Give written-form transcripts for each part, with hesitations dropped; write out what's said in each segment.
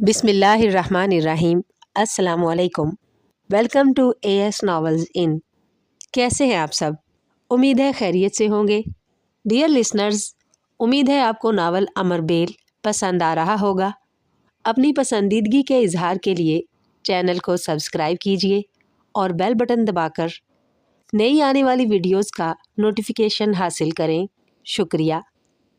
बिस्मिल्लाहिर्रहमानिर्रहीम। अस्सलाम वालेकुम। वेलकम टू एएस नॉवेल्स इन। कैसे हैं आप सब? उम्मीद है खैरियत से होंगे। डियर लिसनर्स, उम्मीद है आपको नावल अमर बेल पसंद आ रहा होगा। अपनी पसंदीदगी के इजहार के लिए चैनल को सब्सक्राइब कीजिए और बेल बटन दबाकर नई आने वाली वीडियोस का नोटिफिकेशन हासिल करें। शुक्रिया।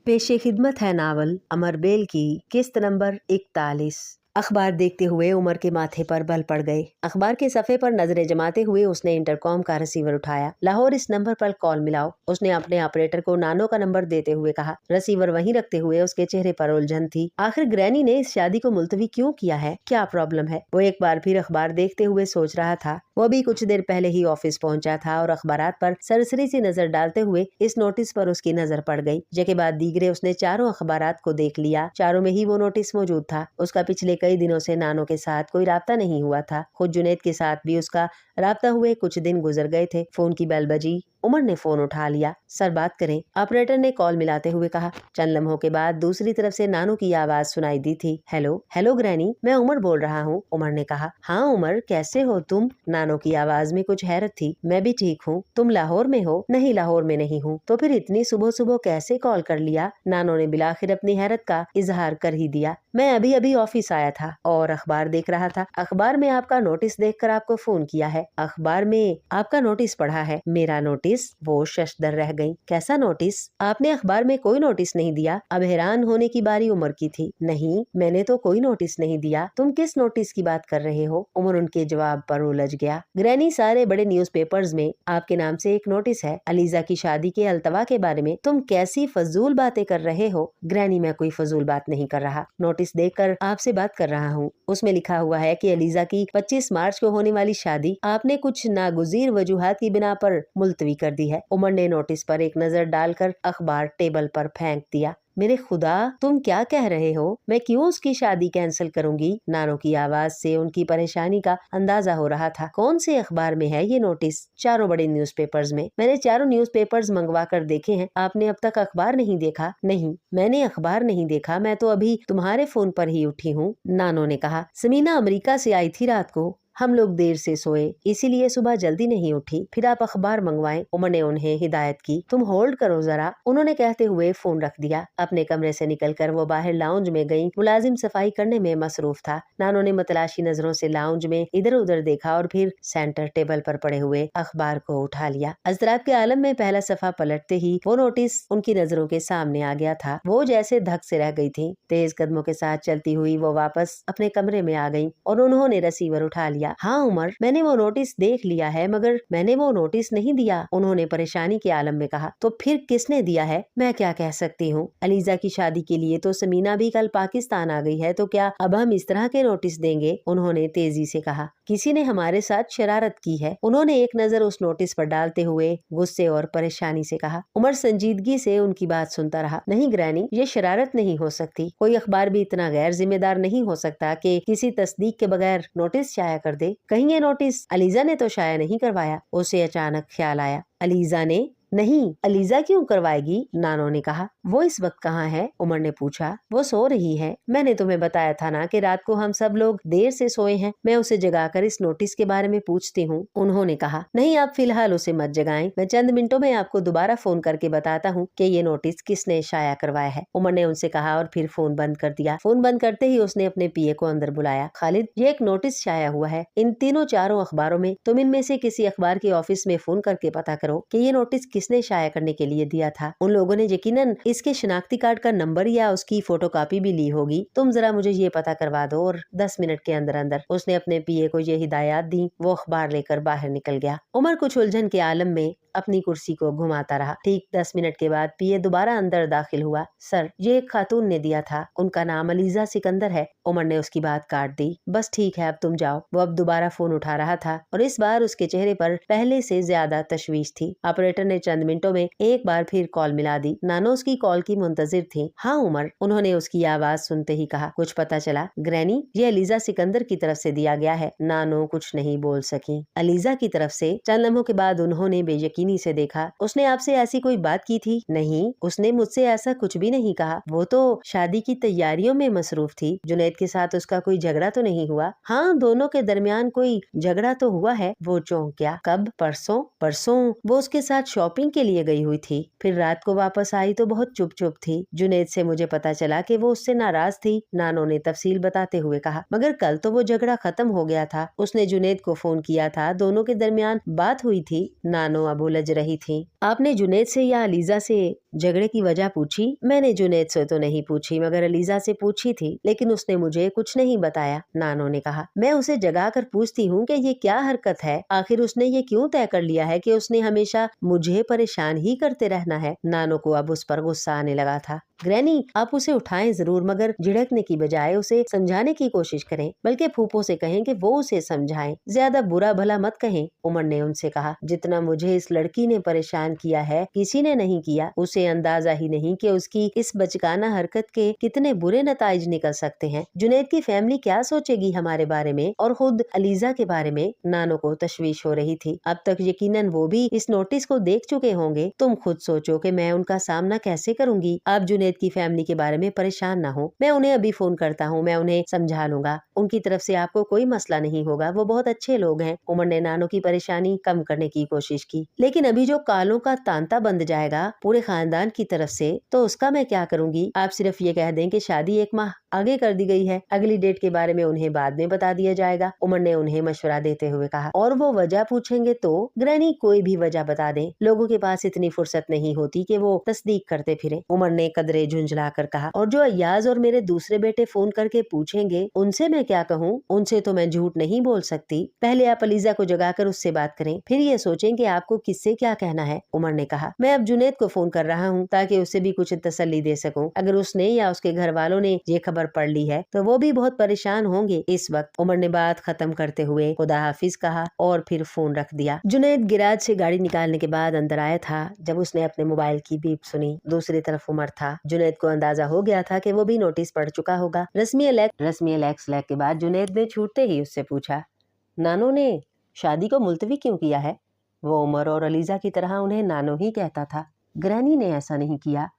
पेशे खिदमत है नावल अमर बेल की किस्त नंबर 41। अखबार देखते हुए उमर के माथे पर बल पड़ गए। अखबार के सफ़े पर नजरें जमाते हुए उसने इंटरकॉम का रिसीवर उठाया। लाहौर, इस नंबर पर कॉल मिलाओ। उसने अपने ऑपरेटर को नानो का नंबर देते हुए कहा। रिसीवर वहीं रखते हुए उसके चेहरे पर उलझन थी। आखिर ग्रैनी ने इस शादी को मुलतवी क्यों किया है? क्या प्रॉब्लम है? वो एक बार फिर अखबार देखते हुए सोच रहा था। वो भी कुछ देर पहले ही ऑफिस पहुंचा था और अखबारात पर सरसरी सी नजर डालते हुए इस नोटिस पर उसकी नजर पड़ गई। जके बाद दीगरे उसने चारों अखबारात को देख लिया। चारों में ही वो नोटिस मौजूद था। उसका पिछले कई दिनों से नानो के साथ कोई राब्ता नहीं हुआ था। खुद जुनैद के साथ भी उसका राब्ता हुए कुछ दिन गुजर गए थे। फोन की बेल बजी। उमर ने फोन उठा लिया। सर, बात करें, ऑपरेटर ने कॉल मिलाते हुए कहा। चंद लम्हों के बाद दूसरी तरफ से नानो की आवाज सुनाई दी थी। हेलो हेलो ग्रैनी, मैं उमर बोल रहा हूँ। उमर ने कहा। हाँ उमर, कैसे हो तुम? नानो की आवाज में कुछ हैरत थी। मैं भी ठीक हूँ। तुम लाहौर में हो? नहीं, लाहौर में नहीं हूँ। तो फिर इतनी सुबह सुबह कैसे कॉल कर लिया? नानो ने बिलाखिर अपनी हैरत का इजहार कर ही दिया। मैं अभी अभी ऑफिस आया था और अखबार देख रहा था। अखबार में आपका नोटिस देखकर आपको फोन किया है। अखबार में आपका नोटिस पढ़ा है। मेरा नोटिस? वो शशदर रह गई। कैसा नोटिस? आपने अखबार में कोई नोटिस नहीं दिया। अब हैरान होने की बारी उमर की थी। नहीं, मैंने तो कोई नोटिस नहीं दिया। तुम किस नोटिस की बात कर रहे हो? उमर उनके जवाब पर उलझ गया। ग्रैनी, सारे बड़े न्यूज़पेपर्स में आपके नाम से एक नोटिस है, अलीजा की शादी के अल्तवा के बारे में। तुम कैसी फजूल बातें कर रहे हो? ग्रैनी, मैं कोई फजूल बात नहीं कर रहा। नोटिस देखकर आपसे बात कर रहा हूँ। उसमें लिखा हुआ है कि अलीजा की 25 मार्च को होने वाली शादी आपने कुछ नागुजीर वजूहात की बिना पर मुलतवी कर दी है। उमर ने नोटिस पर एक नजर डालकर अखबार टेबल पर फेंक दिया। मेरे खुदा, तुम क्या कह रहे हो? मैं क्यों उसकी शादी कैंसिल करूंगी? नानो की आवाज से उनकी परेशानी का अंदाजा हो रहा था। कौन से अखबार में है ये नोटिस? चारों बड़े न्यूज़पेपर्स में। मैंने चारों न्यूज़पेपर्स मंगवा कर देखे हैं। आपने अब तक अखबार नहीं देखा? नहीं, मैंने अखबार नहीं देखा। मैं तो अभी तुम्हारे फोन पर ही उठी हूँ। नानो ने कहा। समीना अमेरिका से आई थी रात को। हम लोग देर से सोए, इसीलिए सुबह जल्दी नहीं उठी। फिर आप अखबार मंगवाएं। उमर ने उन्हें हिदायत की। तुम होल्ड करो जरा, उन्होंने कहते हुए फोन रख दिया। अपने कमरे से निकलकर वो बाहर लाउंज में गई। मुलाजिम सफाई करने में मसरूफ था। नानो ने मतलाशी नजरों से लाउंज में इधर उधर देखा और फिर सेंटर टेबल पर पड़े हुए अखबार को उठा लिया। अजरात के आलम में पहला सफा पलटते ही वो नोटिस उनकी नजरों के सामने आ गया था। वो जैसे धक से रह गई थी। तेज कदमों के साथ चलती हुई वो वापस अपने कमरे में आ गई और उन्होंने रिसीवर उठा लिया। हाँ उमर, मैंने वो नोटिस देख लिया है, मगर मैंने वो नोटिस नहीं दिया, उन्होंने परेशानी के आलम में कहा। तो फिर किसने दिया है? मैं क्या कह सकती हूँ। अलीजा की शादी के लिए तो समीना भी कल पाकिस्तान आ गई है, तो क्या अब हम इस तरह के नोटिस देंगे? उन्होंने तेजी से कहा। किसी ने हमारे साथ शरारत की है, उन्होंने एक नजर उस नोटिस पर डालते हुए गुस्से और परेशानी से कहा। उमर संजीदगी से उनकी बात सुनता रहा। नहीं ग्रैनी, ये शरारत नहीं हो सकती। कोई अखबार भी इतना गैर जिम्मेदार नहीं हो सकता कि किसी तस्दीक के बगैर नोटिस शाया कर दे। कहीं ये नोटिस अलीजा ने तो शाया नहीं करवाया? उसे अचानक ख्याल आया। अलीजा ने? नहीं, अलीजा क्यों करवाएगी? नानो ने कहा। वो इस वक्त कहाँ है? उमर ने पूछा। वो सो रही है। मैंने तुम्हें बताया था ना कि रात को हम सब लोग देर से सोए हैं। मैं उसे जगाकर इस नोटिस के बारे में पूछती हूँ, उन्होंने कहा। नहीं, आप फिलहाल उसे मत जगाएं। मैं चंद मिनटों में आपको दोबारा फोन करके बताता हूँ कि ये नोटिस किसने शाया करवाया है, उमर ने उनसे कहा और फिर फोन बंद कर दिया। फोन बंद करते ही उसने अपने पीए को अंदर बुलाया। खालिद, ये एक नोटिस शाया हुआ है इन तीनों चारों अखबारों में। तुम इनमें से किसी अखबार के ऑफिस में फोन करके पता करो कि ये नोटिस किसने शाया करने के लिए दिया था। उन लोगों ने यकीनन इसके शनाख्ती कार्ड का नंबर या उसकी फोटोकॉपी भी ली होगी। तुम जरा मुझे ये पता करवा दो और 10 मिनट के अंदर अंदर। उसने अपने पीए को ये हिदायत दी। वो अखबार लेकर बाहर निकल गया। उमर कुछ उलझन के आलम में अपनी कुर्सी को घुमाता रहा। ठीक 10 मिनट के बाद पीए दोबारा अंदर दाखिल हुआ। सर, ये एक खातून ने दिया था, उनका नाम अलीजा सिकंदर है। उमर ने उसकी बात काट दी। बस ठीक है, अब तुम जाओ। वो अब दोबारा फोन उठा रहा था और इस बार उसके चेहरे पर पहले से ज्यादा तशवीश थी। ऑपरेटर ने चंद मिनटों में एक बार फिर कॉल मिला दी। नानो उसकी कॉल की मुंतजिर थी। हाँ उमर, उन्होंने उसकी आवाज सुनते ही कहा। कुछ पता चला? ग्रैनी, ये अलीजा सिकंदर की तरफ से दिया गया है। नानो कुछ नहीं बोल सकी। अलीजा की तरफ से? चंद लम्हों के बाद उन्होंने बेयकीनी बेयकीनी से देखा। उसने आपसे ऐसी कोई बात की थी? नहीं, उसने मुझसे ऐसा कुछ भी नहीं कहा। वो तो शादी की तैयारियों में मसरूफ थी। जुनैद के साथ उसका कोई झगड़ा तो नहीं हुआ? हाँ, दोनों के दरमियान कोई झगड़ा तो हुआ है। वो चौंक गया। कब? परसों? परसों वो उसके साथ शॉपिंग के लिए गई हुई थी, फिर रात को वापस आई तो बहुत चुप चुप थी। जुनैद से मुझे पता चला कि वो उससे नाराज थी। नानो ने तफसील बताते हुए कहा। मगर कल तो वो झगड़ा खत्म हो गया था। उसने जुनैद को फोन किया था, दोनों के दरमियान बात हुई थी। नानो अब उलझ रही थी। आपने जुनैद से या अलीजा से झगड़े की वजह पूछी? मैंने जुनैद से तो नहीं पूछी, मगर अलीजा से पूछी थी, लेकिन उसने मुझे कुछ नहीं बताया। नानो ने कहा। मैं उसे जगा कर पूछती हूँ कि ये क्या हरकत है? आखिर उसने ये क्यों तय कर लिया है कि उसने हमेशा मुझे परेशान ही करते रहना है? नानो को अब उस पर गुस्सा आने लगा था। ग्रैनी, आप उसे उठाएं जरूर, मगर झिड़कने की बजाय उसे समझाने की कोशिश करें, बल्कि फूफो से कहें कि वो उसे समझाएं। ज्यादा बुरा भला मत कहें, उमर ने उनसे कहा। जितना मुझे इस लड़की ने परेशान किया है, किसी ने नहीं किया। उसे अंदाजा ही नहीं कि उसकी इस बचकाना हरकत के कितने बुरे नताइज निकल सकते हैं। जुनैद की फैमिली क्या सोचेगी हमारे बारे में, और खुद अलीजा के बारे में? नानो को तशवीश हो रही थी। अब तक यकीनन वो भी इस नोटिस को देख चुके होंगे। तुम खुद सोचो कि मैं उनका सामना कैसे करूंगी। आप जुनैद की फैमिली के बारे में परेशान ना हो। मैं उन्हें अभी फोन करता हूँ, मैं उन्हें समझा लूंगा। उनकी तरफ से आपको कोई मसला नहीं होगा, वो बहुत अच्छे लोग हैं। उमर ने नानो की परेशानी कम करने की कोशिश की। लेकिन अभी जो कालों का तांता बंध जाएगा पूरे खानदान की तरफ से, तो उसका मैं क्या करूंगी? आप सिर्फ ये कह दें कि शादी 1 माह आगे कर दी गई है, अगली डेट के बारे में उन्हें बाद में बता दिया जाएगा। उमर ने उन्हें मशवरा देते हुए कहा। और वो वजह पूछेंगे तो? ग्रैनी, कोई भी वजह बता दें, लोगों के पास इतनी फुर्सत नहीं होती कि वो तस्दीक करते फिरे। उमर ने कदरे झुंझला कर कहा। और जो अय्याज और मेरे दूसरे बेटे फोन करके पूछेंगे, उनसे मैं क्या कहूँ? उनसे तो मैं झूठ नहीं बोल सकती। पहले आप अलीजा को जगाकर उससे बात करें, फिर ये सोचें कि आपको किससे क्या कहना है। उमर ने कहा। मैं अब जुनैद को फोन कर रहा हूँ ताकि उसे भी कुछ तसल्ली दे सकूं। अगर उसने या उसके घर वालों ने ये खबर पढ़ ली है तो वो भी बहुत परेशान होंगे इस वक्त। उमर ने बात खत्म करते हुए खुदा हाफिज कहा और फिर फोन रख दिया। जुनैद गिराज से गाड़ी निकालने के बाद अंदर आया था। जब उसने अपने मोबाइल की बीप सुनी, दूसरी तरफ उमर था। जुनैद को अंदाजा हो गया था कि वो भी नोटिस पढ़ चुका होगा। रस्मी एलेक्स लैक के बाद जुनैद ने छूटते ही उससे पूछा, नानो ने शादी को मुलतवी क्यों किया है? वो उमर और अलीजा की तरह उन्हें नानो ही कहता था। ग्रैनी ने ऐसा नहीं किया।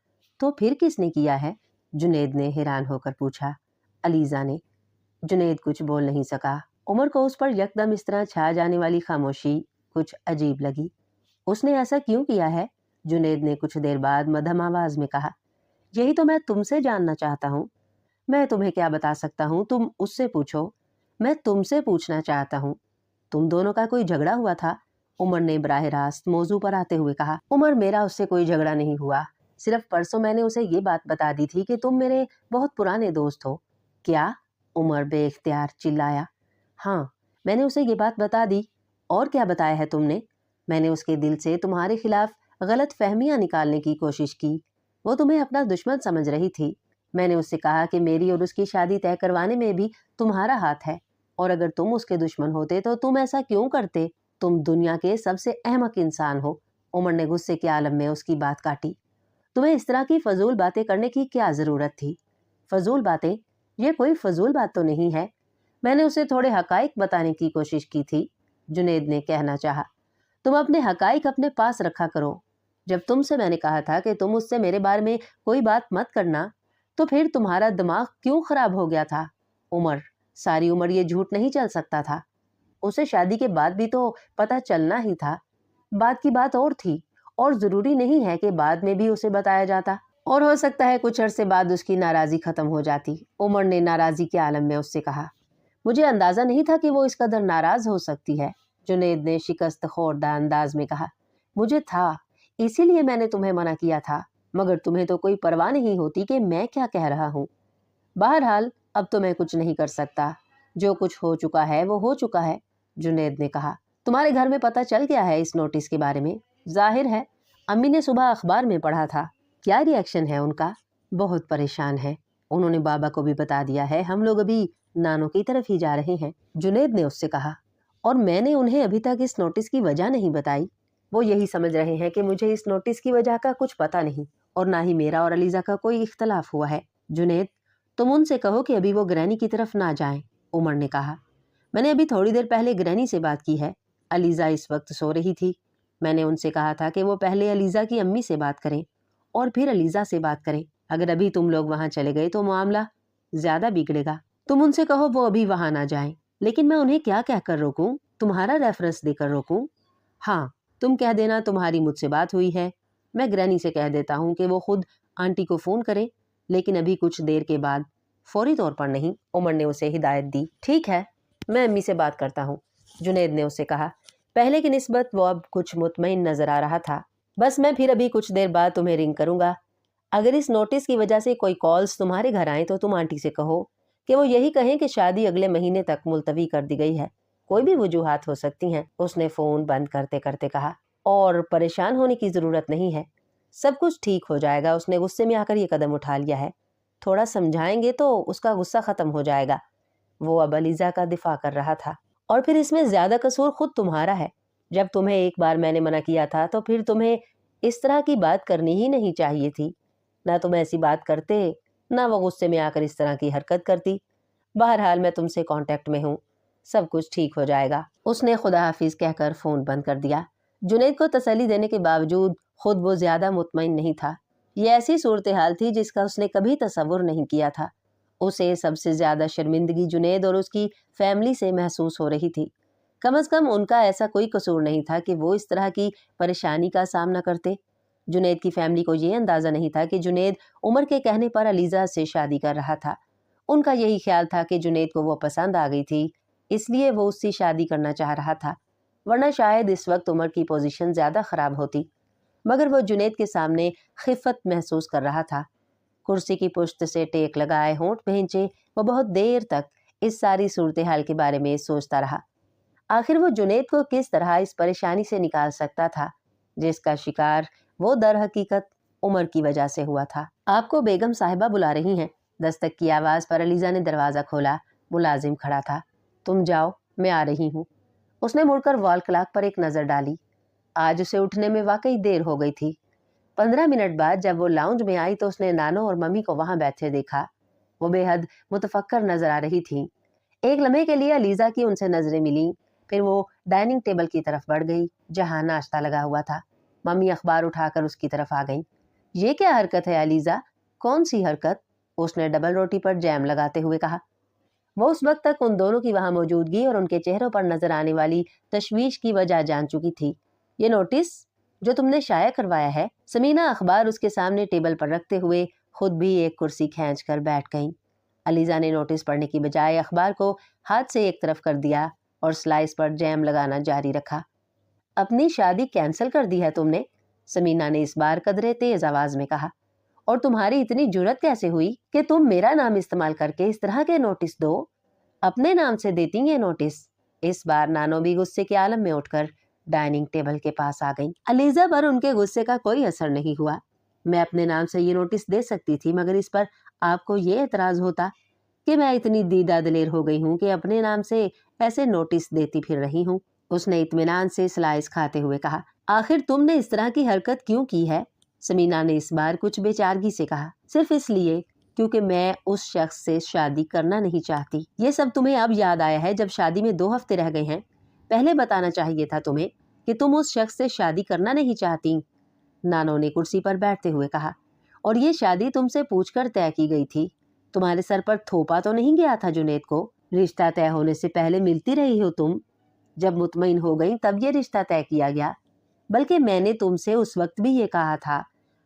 तो फिर किसने किया है? जुनैद ने हैरान होकर पूछा। अलीजा ने। जुनैद कुछ बोल नहीं सका। उमर को उस पर यकदम इस तरह छा जाने वाली खामोशी कुछ अजीब लगी। उसने ऐसा क्यों किया है? जुनैद ने कुछ देर बाद मध्यम आवाज में कहा। यही तो मैं तुमसे जानना चाहता हूँ। मैं तुम्हें क्या बता सकता हूँ, तुम उससे पूछो। मैं तुमसे पूछना चाहता हूँ, तुम दोनों का कोई झगड़ा हुआ था? उमर ने बराह रास्त मौजू पर आते हुए कहा। उमर, मेरा उससे कोई झगड़ा नहीं हुआ। सिर्फ परसों मैंने उसे ये बात बता दी थी कि तुम मेरे बहुत पुराने दोस्त हो। क्या? उमर बेइख्तियार चिल्लाया। हाँ, मैंने उसे ये बात बता दी। और क्या बताया है तुमने? मैंने उसके दिल से तुम्हारे खिलाफ गलत फहमियां निकालने की कोशिश की। वो तुम्हें अपना दुश्मन समझ रही थी। मैंने उससे कहा कि मेरी और उसकी शादी तय करवाने में भी तुम्हारा हाथ है, और अगर तुम उसके दुश्मन होते तो तुम ऐसा क्यों करते? तुम दुनिया के सबसे अहमक इंसान हो। उमर ने गुस्से के आलम में उसकी बात काटी। तुम्हें इस तरह की फजूल बातें करने की क्या जरूरत थी? फजूल बातें? ये कोई फजूल बात तो नहीं है। मैंने उसे थोड़े हकाइक बताने की कोशिश की थी, जुनैद ने कहना चाहा। तुम अपने हकाइक अपने पास रखा करो। जब तुमसे मैंने कहा था कि तुम उससे मेरे बारे में कोई बात मत करना, तो फिर तुम्हारा दिमाग क्यों खराब हो गया था? उमर, सारी उम्र ये झूठ नहीं चल सकता था। उसे शादी के बाद भी तो पता चलना ही था। बात की बात और थी, और जरूरी नहीं है कि बाद में भी उसे बताया जाता, और हो सकता है कुछ अरसे बाद उसकी नाराजगी खत्म हो जाती। उमर ने नाराजगी के आलम में उससे कहा। मुझे अंदाजा नहीं था कि वो इस कदर नाराज हो सकती है, जुनैद ने शिकस्त खोरदा अंदाज में कहा। मुझे था, इसीलिए मैंने तुम्हें मना किया था, मगर तुम्हें तो कोई परवाह नहीं होती कि मैं क्या कह रहा हूँ। बहरहाल अब तो मैं कुछ नहीं कर सकता। जो कुछ हो चुका है वो हो चुका है, जुनैद ने कहा। तुम्हारे घर में पता चल गया है इस नोटिस के बारे में? जाहिर है, अम्मी ने सुबह अखबार में पढ़ा था। क्या रिएक्शन है उनका? बहुत परेशान है। उन्होंने बाबा को भी बता दिया है। हम लोग अभी नानो की तरफ ही जा रहे हैं, जुनैद ने उससे कहा। और मैंने उन्हें अभी तक इस नोटिस की वजह नहीं बताई। वो यही समझ रहे हैं कि मुझे इस नोटिस की वजह का कुछ पता नहीं, और ना ही मेरा और अलीजा का कोई इख्तलाफ हुआ है। जुनैद, तुम उनसे कहो कि अभी वो ग्रैनी की तरफ ना जाएं, उमर ने कहा। मैंने अभी थोड़ी देर पहले ग्रैनी से बात की है। अलीजा इस वक्त सो रही थी। میں نے उनसे कहा था कि वो पहले अलीज़ा की अम्मी से बात करें और फिर अलीज़ा से बात करें। अगर अभी तुम लोग वहाँ चले गए तो मामला ज़्यादा बिगड़ेगा। तुम उनसे कहो वो अभी वहाँ ना जाएं। लेकिन मैं उन्हें क्या कहकर रोकूं? तुम्हारा रेफरेंस देकर रोकूं? हाँ, तुम कह देना तुम्हारी मुझसे बात हुई है। मैं ग्रैनी से कह देता हूँ कि वो खुद आंटी को फ़ोन करें, लेकिन अभी कुछ देर के बाद, फौरी तौर पर नहीं। उमर ने उसे हिदायत दी। ठीक है, मैं अम्मी से बात करता हूँ, जुनैद ने उसे कहा। पहले की निस्बत वो अब कुछ मुतमईन नजर आ रहा था। बस मैं फिर अभी कुछ देर बाद तुम्हें रिंग करूंगा। अगर इस नोटिस की वजह से कोई कॉल्स तुम्हारे घर आए तो तुम आंटी से कहो कि वो यही कहें कि शादी अगले महीने तक मुलतवी कर दी गई है। कोई भी वजूहात हो सकती हैं। उसने फ़ोन बंद करते करते कहा। और परेशान होने की ज़रूरत नहीं है, सब कुछ ठीक हो जाएगा। उसने गुस्से में आकर ये कदम उठा लिया है। थोड़ा समझाएंगे तो उसका गुस्सा ख़त्म हो जाएगा। वो अब अलीज़ा का दिफा कर रहा था। और फिर इसमें ज़्यादा कसूर खुद तुम्हारा है। जब तुम्हें एक बार मैंने मना किया था तो फिर तुम्हें इस तरह की बात करनी ही नहीं चाहिए थी। ना तुम ऐसी बात करते, ना वो गुस्से में आकर इस तरह की हरकत करती। बहरहाल मैं तुमसे कांटेक्ट में हूँ, सब कुछ ठीक हो जाएगा। उसने खुदा हाफिज कहकर फ़ोन बंद कर दिया। जुनैद को तसल्ली देने के बावजूद खुद वो ज़्यादा मुतमईन नहीं था। ये ऐसी सूरत हाल थी जिसका उसने कभी तसव्वुर नहीं किया था। उसे सबसे ज़्यादा शर्मिंदगी जुनैद और उसकी फैमिली से महसूस हो रही थी। कम अज़ कम उनका ऐसा कोई कसूर नहीं था कि वो इस तरह की परेशानी का सामना करते। जुनैद की फैमिली को ये अंदाज़ा नहीं था कि जुनैद उमर के कहने पर अलीज़ा से शादी कर रहा था। उनका यही ख्याल था कि जुनैद को वो पसंद आ गई थी, इसलिए वो उससे शादी करना चाह रहा था, वरना शायद इस वक्त उमर की पोजीशन ज़्यादा ख़राब होती। मगर वो जुनैद के सामने खिफ़त महसूस कर रहा था। कुर्सी की पुश्त से टेक लगाए होंठ भींचे वो बहुत देर तक इस सारी सूरत हाल के बारे में सोचता रहा। आखिर वो जुनैद को किस तरह इस परेशानी से निकाल सकता था जिसका शिकार वो दर हकीकत उमर की वजह से हुआ था। आपको बेगम साहिबा बुला रही हैं। दस्तक की आवाज़ पर अलीज़ा ने दरवाज़ा खोला। मुलाजिम खड़ा था। तुम जाओ, मैं आ रही हूँ। उसने मुड़कर वॉल क्लॉक पर एक नज़र डाली। आज उसे उठने में वाकई देर हो गई थी। 15 मिनट बाद जब वो लाउंज में आई तो उसने नानो और मम्मी को वहां बैठे देखा। वो बेहद मुतफक्कर नजर आ रही थी। एक लम्हे के लिए अलीज़ा की उनसे नजरें मिली, फिर वो डाइनिंग टेबल की तरफ बढ़ गई जहां नाश्ता लगा हुआ था। मम्मी अखबार उठाकर उसकी तरफ आ गई। ये क्या हरकत है अलीज़ा? कौन सी हरकत? उसने डबल रोटी पर जैम लगाते हुए कहा। वो उस वक्त तक उन दोनों की वहां मौजूदगी और उनके चेहरों पर नजर आने वाली तशवीश की वजह जान चुकी थी। ये नोटिस जो तुमने शाया करवाया है। समीना अखबार उसके सामने टेबल पर रखते हुए खुद भी एक कुर्सी खींच कर बैठ गईं। अलीज़ा ने नोटिस पढ़ने की बजाय अखबार को हाथ से एक तरफ कर दिया और स्लाइस पर जैम लगाना जारी रखा। अपनी शादी कैंसिल कर दी है तुमने? समीना ने इस बार कदरे तेज आवाज में कहा। और तुम्हारी इतनी जुर्रत कैसे हुई कि तुम मेरा नाम इस्तेमाल करके इस तरह के नोटिस दो? अपने नाम से देती ये नोटिस? इस बार नानो भी गुस्से के आलम में उठकर डाइनिंग टेबल के पास आ गई। अलीज़ा पर उनके गुस्से का कोई असर नहीं हुआ। मैं अपने नाम से ये नोटिस दे सकती थी, मगर इस पर आपको ये एतराज होता कि मैं इतनी दीदा दिलेर हो गई हूँ कि अपने नाम से ऐसे नोटिस देती फिर रही हूँ। उसने इत्मीनान से स्लाइस खाते हुए कहा। आखिर तुमने इस तरह की हरकत क्यों की है? समीना ने इस बार कुछ बेचारगी से कहा। सिर्फ इसलिए क्योंकि मैं उस शख्स से शादी करना नहीं चाहती। ये सब तुम्हें अब याद आया है जब शादी में 2 हफ्ते रह गए हैं? पहले बताना चाहिए था तुम्हें कि तुम उस शख्स से शादी करना नहीं चाहती। नानो ने कुर्सी पर बैठते हुए कहा। और ये शादी तुमसे पूछकर तय की गई थी। तुम्हारे सर पर थोपा तो नहीं गया था जुनैद को? रिश्ता तय होने से पहले मिलती रही हो तुम। जब मुतमईन हो गई तब ये रिश्ता तय किया गया। बल्कि मैंने तुमसे उस वक्त भी ये कहा था,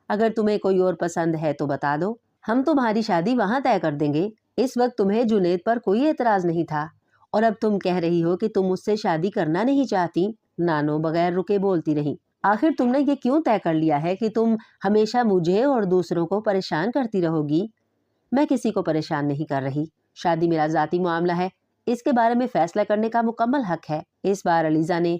अगर तुम्हें कोई और पसंद है तो बता दो, हम तुम्हारी शादी वहां तय कर देंगे। इस वक्त तुम्हें जुनैद पर कोई एतराज नहीं था और अब तुम कह रही हो कि तुम उससे शादी करना नहीं चाहती। नानो बगैर रुके बोलती रही। आखिर तुमने ये क्यों तय कर लिया है कि तुम हमेशा मुझे और दूसरों को परेशान करती रहोगी? मैं किसी को परेशान नहीं कर रही। शादी मेरा जाती मामला है, इसके बारे में फैसला करने का मुकम्मल हक है। इस बार अलीज़ा ने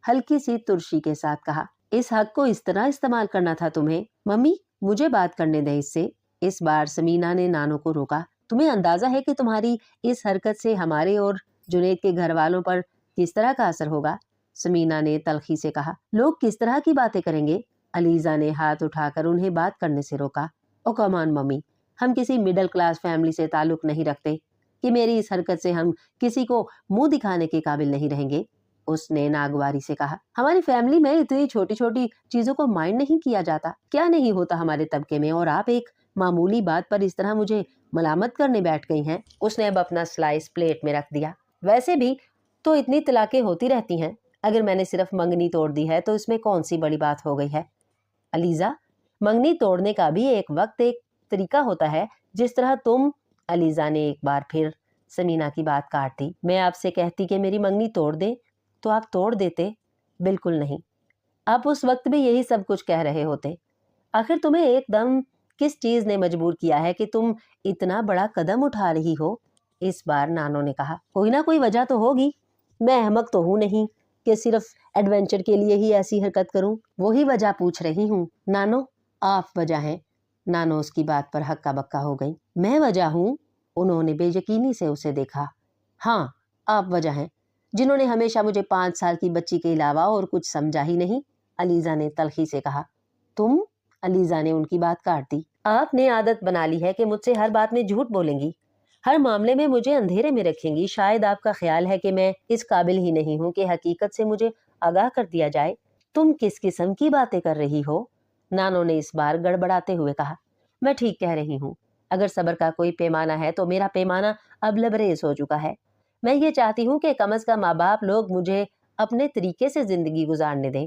हल्की सी तुरशी के साथ कहा। इस हक को इस तरह इस्तेमाल करना था तुम्हें? मम्मी, मुझे बात करने दे इससे। इस बार समीना ने नानो को रोका। तुम्हें अंदाजा है कि तुम्हारी इस हरकत से हमारे और जुनैद के घर वालों पर किस तरह का असर होगा? समीना ने तलखी से कहा। लोग किस तरह की बातें करेंगे? अलीज़ा ने हाथ उठाकर उन्हें बात करने से रोका। ओ कम ऑन मम्मी, हम किसी मिडिल क्लास फैमिली से ताल्लुक नहीं रखते कि मेरी इस हरकत से हम किसी को मुंह दिखाने के काबिल नहीं रहेंगे। اس نے ناگواری سے کہا۔ ہماری فیملی میں اتنی چھوٹی چھوٹی چیزوں کو مائنڈ نہیں کیا جاتا، کیا نہیں ہوتا ہمارے طبقے میں، اور آپ ایک معمولی بات پر اس طرح مجھے ملامت کرنے بیٹھ گئی ہیں۔ اس نے اب اپنا سلائس پلیٹ میں رکھ دیا۔ ویسے بھی تو اتنی طلاقیں ہوتی رہتی ہیں، اگر میں نے صرف منگنی توڑ دی ہے تو اس میں کون سی بڑی بات ہو گئی ہے؟ علیزہ، منگنی توڑنے کا بھی ایک وقت ایک طریقہ ہوتا ہے، جس طرح تم، علیزہ نے ایک بار پھر سمینہ کی بات کاٹ دی، میں آپ سے کہتی کہ میری منگنی توڑ دیں تو آپ توڑ دیتے؟ بالکل نہیں، آپ اس وقت بھی یہی سب کچھ کہہ رہے ہوتے۔ آخر تمہیں ایک دم کس چیز نے مجبور کیا ہے کہ تم اتنا بڑا قدم اٹھا رہی ہو؟ اس بار نانو نے کہا۔ کوئی نہ کوئی وجہ تو ہوگی، میں احمق تو ہوں نہیں کہ صرف ایڈونچر کے لیے ہی ایسی حرکت کروں، وہی وجہ پوچھ رہی ہوں۔ نانو، آپ وجہ ہیں۔ نانو اس کی بات پر ہکا بکا ہو گئی۔ میں وجہ ہوں؟ انہوں نے بے یقینی سے اسے دیکھا۔ ہاں، آپ وجہ ہیں، جنہوں نے ہمیشہ مجھے 5 سال کی بچی کے علاوہ اور کچھ سمجھا ہی نہیں، علیزہ نے تلخی سے کہا۔ تم؟ علیزہ نے ان کی بات کاٹ دی۔ آپ نے عادت بنا لی ہے کہ مجھ سے ہر بات میں جھوٹ بولیں گی، ہر معاملے میں مجھے اندھیرے میں رکھیں گی۔ شاید آپ کا خیال ہے کہ میں اس قابل ہی نہیں ہوں کہ حقیقت سے مجھے آگاہ کر دیا جائے۔ تم کس قسم کی باتیں کر رہی ہو؟ نانو نے اس بار گڑبڑاتے ہوئے کہا۔ میں ٹھیک کہہ رہی ہوں، اگر صبر کا کوئی پیمانہ ہے تو میرا پیمانہ اب لبریز ہو چکا ہے۔ میں یہ چاہتی ہوں کہ کم از کم ماں باپ لوگ مجھے اپنے طریقے سے زندگی گزارنے دیں،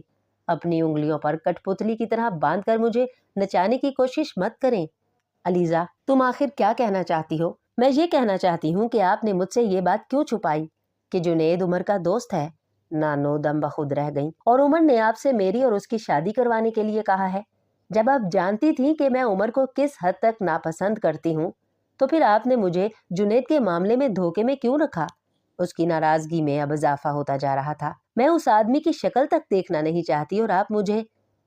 اپنی انگلیوں پر کٹ پتلی کی طرح باندھ کر مجھے نچانے کی کوشش مت کریں۔ علیزہ، تم آخر کیا کہنا چاہتی ہو؟ میں یہ کہنا چاہتی ہوں کہ آپ نے مجھ سے یہ بات کیوں چھپائی کہ جنید عمر کا دوست ہے؟ نانو دم بخود رہ گئیں۔ اور عمر نے آپ سے میری اور اس کی شادی کروانے کے لیے کہا ہے؟ جب آپ جانتی تھی کہ میں عمر کو کس حد تک ناپسند کرتی ہوں تو پھر آپ نے مجھے جنید کے معاملے میں دھوکے میں کیوں رکھا؟ اس کی ناراضگی میں اب اضافہ ہوتا جا رہا تھا۔ میں اس آدمی کی شکل تک دیکھنا نہیں چاہتی اور آپ مجھے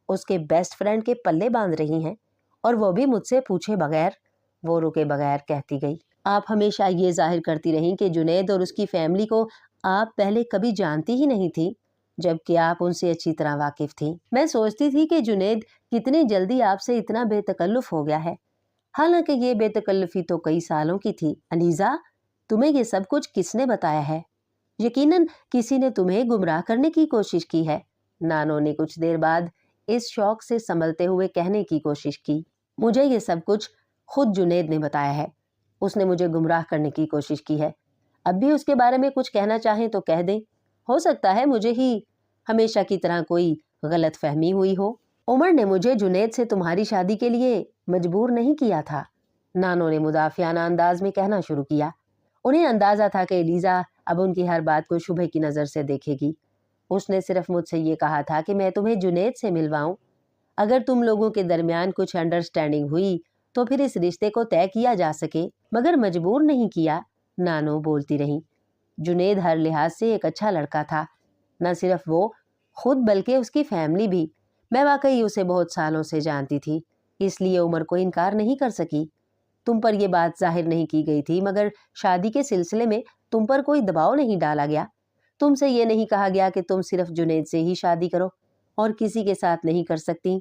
اس کے بیسٹ فرینڈ کے پلے باندھ رہی ہیں، اور وہ بھی مجھ سے پوچھے بغیر۔ وہ رکے بغیر کہتی گئی۔ آپ ہمیشہ یہ ظاہر کرتی رہیں کہ جنید اور اس کی فیملی کو آپ پہلے کبھی جانتی ہی نہیں تھی، جبکہ آپ ان سے اچھی طرح واقف تھیں۔ میں سوچتی تھی کہ جنید کتنی جلدی آپ سے اتنا بے تکلف ہو گیا ہے، حالانکہ یہ بے تکلفی تو کئی سالوں کی تھی۔ علیزہ، تمہیں یہ سب کچھ کس نے بتایا ہے؟ یقیناً کسی نے تمہیں گمراہ کرنے کی کوشش کی ہے۔ نانو نے کچھ دیر بعد اس شوق سے سنبھلتے ہوئے کہنے کی کوشش کی۔ مجھے یہ سب کچھ خود جنید نے بتایا ہے، اس نے مجھے گمراہ کرنے کی کوشش کی ہے۔ اب بھی اس کے بارے میں کچھ کہنا چاہیں تو کہہ دیں، ہو سکتا ہے مجھے ہی ہمیشہ کی طرح کوئی غلط فہمی ہوئی ہو۔ عمر نے مجھے جنید سے تمہاری شادی کے لیے مجبور نہیں کیا تھا، نانو نے مدافعانہ انداز میں کہنا شروع کیا۔ انہیں اندازہ تھا کہ علیزہ اب ان کی ہر بات کو شبہ کی نظر سے دیکھے گی۔ اس نے صرف مجھ سے یہ کہا تھا کہ میں تمہیں جنید سے ملواؤں، اگر تم لوگوں کے درمیان کچھ انڈرسٹینڈنگ ہوئی تو پھر اس رشتے کو طے کیا جا سکے، مگر مجبور نہیں کیا۔ نانو بولتی رہیں۔ جنید ہر لحاظ سے ایک اچھا لڑکا تھا، نہ صرف وہ خود بلکہ اس کی فیملی بھی۔ میں واقعی اسے بہت سالوں سے جانتی تھی، اس لیے عمر کو انکار نہیں کر سکی۔ تم پر یہ بات ظاہر نہیں کی گئی تھی، مگر شادی کے سلسلے میں تم پر کوئی دباؤ نہیں ڈالا گیا۔ تم سے یہ نہیں کہا گیا کہ تم صرف جنید سے ہی شادی کرو اور کسی کے ساتھ نہیں کر سکتی۔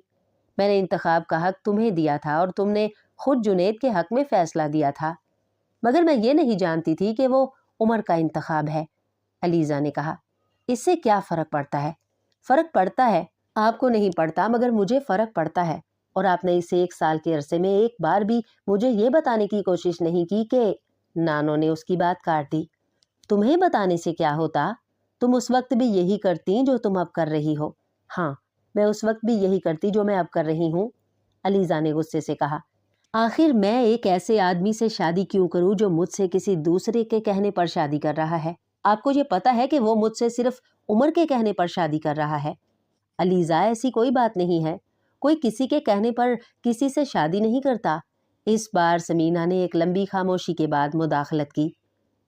میں نے انتخاب کا حق تمہیں دیا تھا اور تم نے خود جنید کے حق میں فیصلہ دیا تھا، مگر میں یہ نہیں جانتی تھی کہ وہ عمر کا انتخاب ہے۔ علیزہ نے کہا۔ اس سے کیا فرق پڑتا ہے؟ فرق پڑتا ہے، آپ کو نہیں پڑتا مگر مجھے فرق پڑتا ہے، اور آپ نے اسے 1 سال کے عرصے میں ایک بار بھی مجھے یہ بتانے کی کوشش نہیں کی کہ… نانو نے اس کی بات کاٹ دی۔ تمہیں بتانے سے کیا ہوتا؟ تم اس وقت بھی یہی کرتی جو تم اب کر رہی ہو۔ ہاں، میں اس وقت بھی یہی کرتی جو میں اب کر رہی ہوں، علیزہ نے غصے سے کہا۔ آخر میں ایک ایسے آدمی سے شادی کیوں کروں جو مجھ سے کسی دوسرے کے کہنے پر شادی کر رہا ہے؟ آپ کو یہ پتا ہے کہ وہ مجھ سے صرف عمر کے کہنے پر شادی کر رہا ہے۔ علیزہ، ایسی کوئی بات نہیں ہے، کوئی کسی کے کہنے پر کسی سے شادی نہیں کرتا۔ اس بار سمینہ نے ایک لمبی خاموشی کے بعد مداخلت کی۔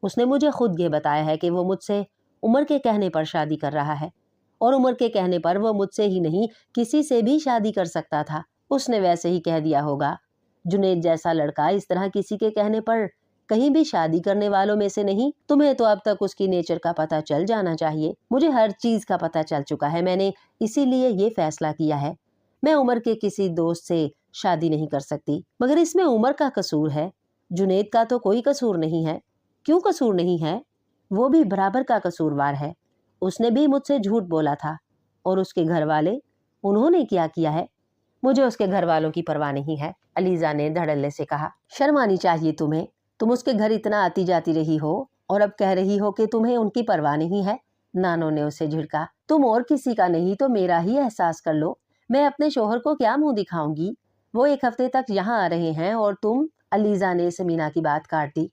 اس نے مجھے خود یہ بتایا ہے کہ وہ مجھ سے عمر کے کہنے پر شادی کر رہا ہے، اور عمر کے کہنے پر وہ مجھ سے ہی نہیں کسی سے بھی شادی کر سکتا تھا۔ اس نے ویسے ہی کہہ دیا ہوگا۔ جنید جیسا لڑکا اس طرح کسی کے کہنے پر کہیں بھی شادی کرنے والوں میں سے نہیں۔ تمہیں تو اب تک اس کی نیچر کا پتہ چل جانا چاہیے۔ مجھے ہر چیز کا پتہ چل چکا ہے، میں نے اسی لیے یہ فیصلہ کیا ہے۔ میں عمر کے کسی دوست سے شادی نہیں کر سکتی، مگر اس میں عمر کا قصور ہے، جنید کا تو کوئی قصور نہیں ہے۔ کیوں قصور نہیں ہے؟ وہ بھی برابر کا قصوروار ہے۔ उसने भी मुझसे झूठ बोला था। और उसके घर वाले, उन्होंने क्या किया है? मुझे उसके घर वालों की परवाह नहीं है, अलीजा ने धड़ल्ले से कहा। शर्म आनी चाहिए तुम्हें, तुम उसके घर इतना आती जाती रही हो और अब कह रही हो कि तुम्हें उनकी परवाह नहीं है। नानो ने उसे झिड़का। तुम और किसी का नहीं तो मेरा ही एहसास कर लो। मैं अपने शोहर को क्या मुंह दिखाऊंगी? वो 1 हफ्ते तक यहाँ आ रहे हैं और तुम। अलीजा ने समीना की बात काट दी।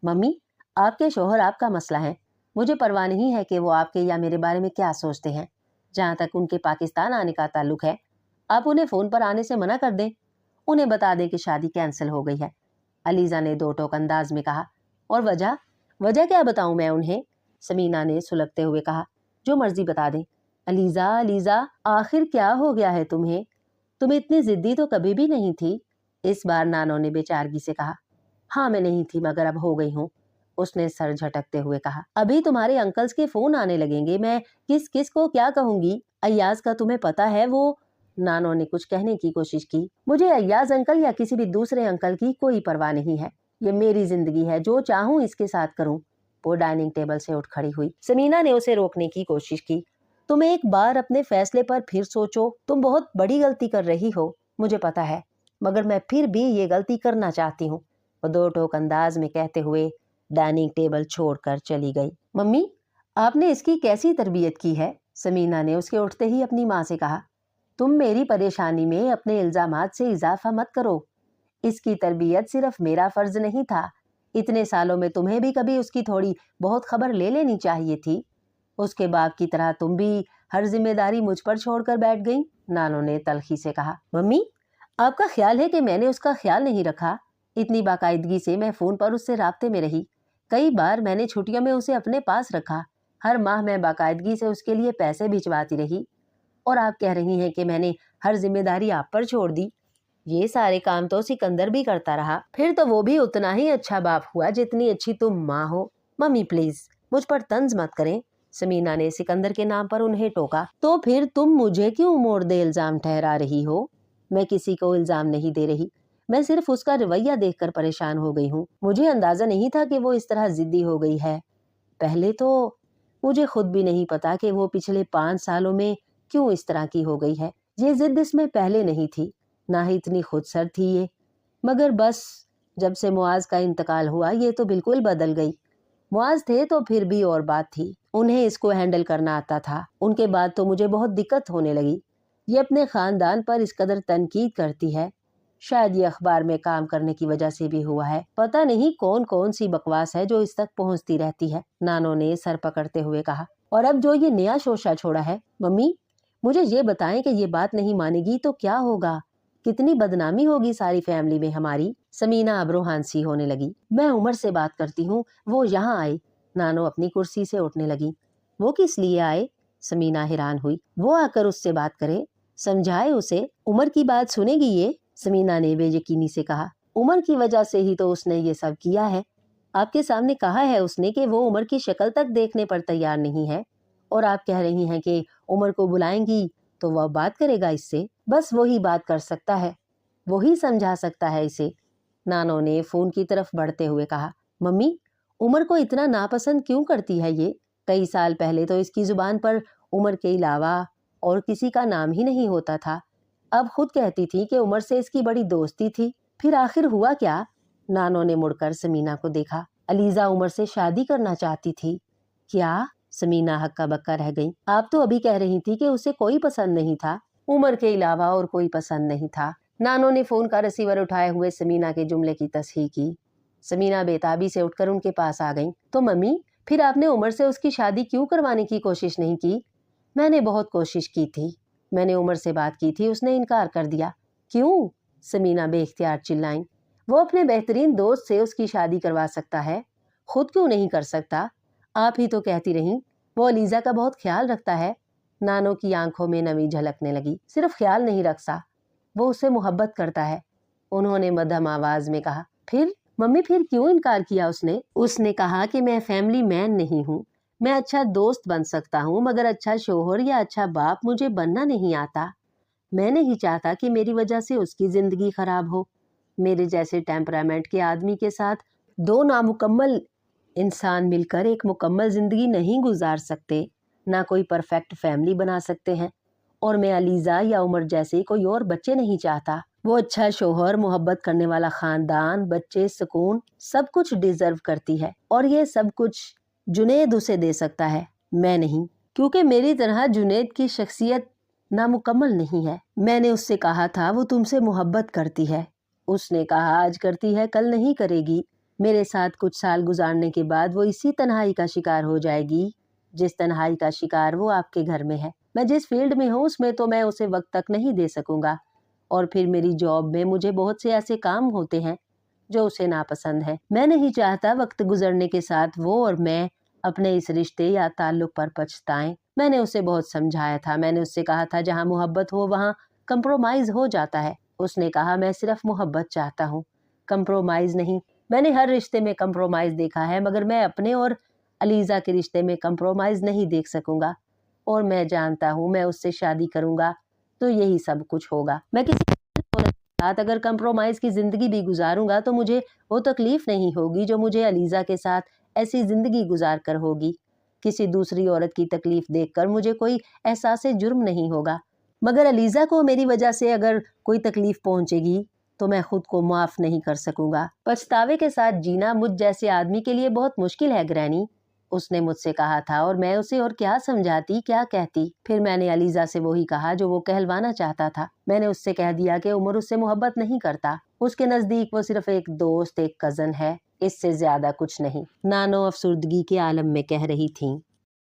मम्मी, आपके शोहर आपका मसला है, मुझे परवाह नहीं है कि वो आपके या मेरे बारे में क्या सोचते हैं। जहाँ तक उनके पाकिस्तान आने का ताल्लुक है, आप उन्हें फोन पर आने से मना कर दें, उन्हें बता दें कि शादी कैंसिल हो गई है। अलीजा ने दो टोक अंदाज में कहा। और वजह? वजह क्या बताऊं मैं उन्हें? समीना ने सुलगते हुए कहा। जो मर्जी बता दें। अलीजा, अलीजा, आखिर क्या हो गया है तुम्हें? तुम इतनी जिद्दी तो कभी भी नहीं थी। इस बार नानो ने बेचारगी से कहा। हाँ, मैं नहीं थी, मगर अब हो गई हूँ, उसने सर झटकते हुए कहा। अभी तुम्हारे अंकल्स के फोन आने लगेंगे, मैं किस किस को क्या कहूंगी? अय्याज का तुम्हें पता है वो? नानो ने कुछ कहने की कोशिश की। मुझे अय्याज अंकल या किसी भी दूसरे अंकल की कोई परवाह नहीं है। ये मेरी जिंदगी है, जो चाहूं इसके साथ करूं। वो डाइनिंग टेबल से उठ खड़ी हुई। समीना ने उसे रोकने की कोशिश की। तुम एक बार अपने फैसले पर फिर सोचो। तुम बहुत बड़ी गलती कर रही हो, मुझे पता है, मगर मैं फिर भी ये गलती करना चाहती हूँ, वो दो टोक अंदाज में कहते हुए डाइनिंग टेबल छोड़कर चली गई। मम्मी, आपने इसकी कैसी तरबियत की है? समीना ने उसके उठते ही अपनी माँ से कहा। तुम मेरी परेशानी में अपने इल्जामात से इजाफा मत करो। इसकी तरबियत सिर्फ मेरा फर्ज नहीं था। इतने सालों में तुम्हें भी कभी उसकी थोड़ी बहुत खबर ले लेनी चाहिए थी। उसके बाप की तरह तुम भी हर जिम्मेदारी मुझ पर छोड़कर बैठ गई, नानो ने तलखी से कहा। मम्मी, आपका ख्याल है कि मैंने उसका ख्याल नहीं रखा? इतनी बाकायदगी से मैं फोन पर उससे राब्ते में रही। कई बार मैंने छुट्टियों में उसे अपने पास रखा। हर माह मैं बाकायदगी से उसके लिए पैसे भिजवाती रही। और आप कह रही हैं कि मैंने हर जिम्मेदारी आप पर छोड़ दी। ये सारे काम तो सिकंदर भी करता रहा। फिर तो वो भी उतना ही अच्छा बाप हुआ जितनी अच्छी तुम माँ हो। मम्मी प्लीज, मुझ पर तंज मत करें, समीना ने सिकंदर के नाम पर उन्हें टोका। तो फिर तुम मुझे क्यों मोड़दे इल्जाम ठहरा रही हो? मैं किसी को इल्जाम नहीं दे रही, मैं सिर्फ उसका रवैया देखकर परेशान हो गई हूँ। मुझे अंदाजा नहीं था कि वो इस तरह जिद्दी हो गई है। पहले तो मुझे खुद भी नहीं पता कि वो पिछले 5 सालों में क्यों इस तरह की हो गई है। ये जिद इसमें पहले नहीं थी, ना ही इतनी खुदसर थी ये, मगर बस जब से मुआज का इंतकाल हुआ ये तो बिल्कुल बदल गई। मुआज थे तो फिर भी और बात थी, उन्हें इसको हैंडल करना आता था। उनके बाद तो मुझे बहुत दिक्कत होने लगी। ये अपने खानदान पर इस कदर तनकीद करती है। शायद ये अखबार में काम करने की वजह से भी हुआ है। पता नहीं कौन कौन सी बकवास है जो इस तक पहुंचती रहती है, नानो ने सर पकड़ते हुए कहा। और अब जो ये नया शोशा छोड़ा है, मम्मी मुझे ये बताएं कि ये बात नहीं मानेगी तो क्या होगा? कितनी बदनामी होगी सारी फैमिली में हमारी। समीना अब रूहानसी होने लगी। मैं उमर से बात करती हूँ, वो यहाँ आए। नानो अपनी कुर्सी से उठने लगी। वो किस लिए आए? समीना हैरान हुई। वो आकर उससे बात करे, समझाए उसे। उमर की बात सुनेगी ये? समीना ने बेयकीनी से कहा। उमर की वजह से ही तो उसने ये सब किया है। आपके सामने कहा है उसने कि वो उमर की शक्ल तक देखने पर तैयार नहीं है, और आप कह रही हैं कि उमर को बुलाएंगी तो वह बात करेगा इससे। बस वही बात कर सकता है, वही समझा सकता है इसे, नानो ने फोन की तरफ बढ़ते हुए कहा। मम्मी, उमर को इतना नापसंद क्यों करती है ये? कई साल पहले तो इसकी जुबान पर उमर के अलावा और किसी का नाम ही नहीं होता था। अब खुद कहती थी कि उमर से इसकी बड़ी दोस्ती थी। फिर आखिर हुआ क्या? नानो ने मुड़कर समीना को देखा। अलीजा उमर से शादी करना चाहती थी। क्या? समीना हक्का बक्का रह गई। आप तो अभी कह रही थी कि उसे कोई पसंद नहीं था। उमर के अलावा और कोई पसंद नहीं था। नानो ने फोन का रिसीवर उठाए हुए समीना के जुमले की तस्हीह की। समीना बेताबी से उठकर उनके पास आ गई। तो मम्मी, फिर आपने उमर से उसकी शादी क्यों करवाने की कोशिश नहीं की? मैंने बहुत कोशिश की थी, मैंने उमर से बात की थी, उसने इनकार कर दिया। क्यों? समीना बेख्तियार चिल्लाई। वो अपने बेहतरीन दोस्त से उसकी शादी करवा सकता है, खुद क्यों नहीं कर सकता? आप ही तो कहती रहीं वो अलीजा का बहुत ख्याल रखता है। नानो की आंखों में नमी झलकने लगी। सिर्फ ख्याल नहीं रखता, वो उससे मोहब्बत करता है, उन्होंने मध्यम आवाज में कहा। फिर मम्मी, फिर क्यों इनकार किया उसने? उसने कहा कि मैं फैमिली मैन नहीं हूँ, मैं अच्छा दोस्त बन सकता हूँ, मगर अच्छा शोहर या अच्छा बाप मुझे बनना नहीं आता। मैं नहीं चाहता कि मेरी वजह से उसकी जिंदगी खराब हो। मेरे जैसे टेम्परामेंट के आदमी के साथ दो नामुकम्मल इंसान मिलकर एक मुकम्मल जिंदगी नहीं गुजार सकते। ना कोई परफेक्ट फैमिली बना सकते हैं, और मैं अलीज़ा या उमर जैसे कोई और बच्चे नहीं चाहता। वो अच्छा शोहर, मोहब्बत करने वाला खानदान, बच्चे, सुकून, सब कुछ डिजर्व करती है, और ये सब कुछ जुनैद उसे दे सकता है, मैं नहीं, क्योंकि मेरी तरह जुनैद की शख्सियत नामुकम्मल नहीं है। मैंने उससे कहा था वो तुमसे मोहब्बत करती है। उसने कहा आज करती है, कल नहीं करेगी। मेरे साथ कुछ साल गुजारने के बाद वो इसी तन्हाई का शिकार हो जाएगी जिस तन्हाई का शिकार वो आपके घर में है। मैं जिस फील्ड में हूँ उसमें तो मैं उसे वक्त तक नहीं दे सकूंगा, और फिर मेरी जॉब में मुझे बहुत से ऐसे काम होते हैं जो उसे नापसंद है। मैं नहीं चाहता वक्त गुजरने के साथ वो और मैं अपने इस रिश्ते या ताल्लुक पर पछताएं। मैंने उसे बहुत समझाया था। मैंने उससे कहा था जहाँ मोहब्बत हो वहाँ कंप्रोमाइज हो जाता है। उसने कहा मैं सिर्फ मोहब्बत चाहता हूँ, कंप्रोमाइज नहीं। मैंने हर रिश्ते में कंप्रोमाइज देखा है, मगर मैं अपने और अलीज़ा के रिश्ते में कंप्रोमाइज नहीं देख सकूंगा, और मैं जानता हूँ मैं उससे शादी करूंगा तो यही सब कुछ होगा। मैं किसी औरत के साथ अगर कंप्रोमाइज की जिंदगी भी गुजारूंगा तो मुझे वो तकलीफ नहीं होगी जो मुझे अलीज़ा के साथ ऐसी जिंदगी गुजार कर होगी। किसी दूसरी औरत की तकलीफ देखकर मुझे कोई एहसास जुर्म नहीं होगा, मगर अलीज़ा को मेरी वजह से अगर कोई तकलीफ पहुंचेगी तो मैं खुद को माफ नहीं कर सकूंगा। पछतावे के साथ जीना मुझ जैसे आदमी के लिए बहुत मुश्किल है ग्रैनी, उसने मुझसे कहा था, और मैं उसे और क्या समझाती, क्या कहती। फिर मैंने अलीज़ा से वही कहा जो वो कहलवाना चाहता था। मैंने उससे कह दिया कि उमर उससे मोहब्बत नहीं करता, उसके नजदीक वो सिर्फ एक दोस्त, एक कजन है, इससे ज्यादा कुछ नहीं। नानो अफसुर्दगी के आलम में कह रही थी।